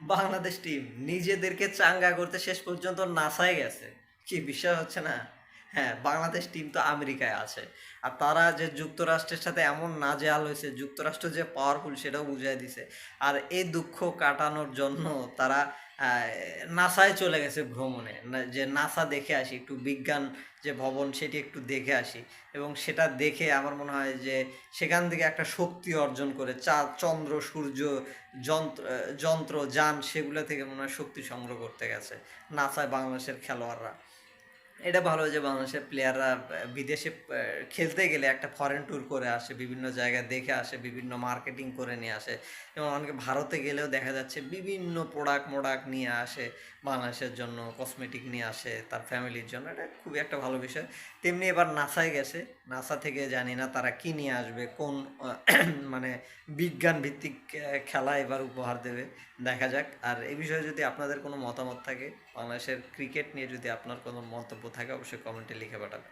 Bangladesh team নিজেদেরকে চাঙ্গা করতে শেষ পর্যন্ত নাসায় গেছে। কি বিশ্বাস হচ্ছে না? হ্যাঁ, বাংলাদেশ টিম তো আমেরিকায় আছে। আর তারা যে যুক্তরাষ্ট্রের সাথে এমন নাজেহাল হয়েছে, যুক্তরাষ্ট্র যে পাওয়ারফুল সেটাও বুঝাই দিছে। আর এই দুঃখ কাটানোর জন্য তারা নাসায় চলে গেছে ভ্রমণে, যে নাসা দেখে আসি, একটু বিজ্ঞান যে ভবন সেটি একটু দেখে আসি। এবং সেটা দেখে আমার মনে হয় যে সেখান থেকে একটা শক্তি অর্জন করে চাঁদ, চন্দ্র, সূর্য, যন্ত্র যন্ত্র যান সেগুলো থেকে মনে হয় শক্তি সংগ্রহ করতে গেছে নাসায় বাংলাদেশের খেলোয়াড়রা। এটা ভালো যে বাংলাদেশের প্লেয়াররা বিদেশে খেলতে গেলে একটা ফরেন ট্যুর করে আসে, বিভিন্ন জায়গায় দেখে আসে, বিভিন্ন মার্কেটিং করে নিয়ে আসে। যেমন অনেকে ভারতে গেলেও দেখা যাচ্ছে বিভিন্ন প্রোডাক্ট মোডাক্ট নিয়ে আসে বাংলাদেশের জন্য, কসমেটিক নিয়ে আসে তার ফ্যামিলির জন্য। এটা খুবই একটা ভালো বিষয়। তেমনি এবার নাসায় গেছে, নাসা থেকে জানি না তারা কী নিয়ে আসবে, কোন মানে বিজ্ঞান ভিত্তিক খেলা এবার উপহার দেবে, দেখা যাক। আর এই বিষয়ে যদি আপনাদের কোনো মতামত থাকে, বাংলাদেশের ক্রিকেট নিয়ে যদি আপনার কোনো মন্তব্য থাকে, অবশ্যই কমেন্টে লিখে পাঠাবেন।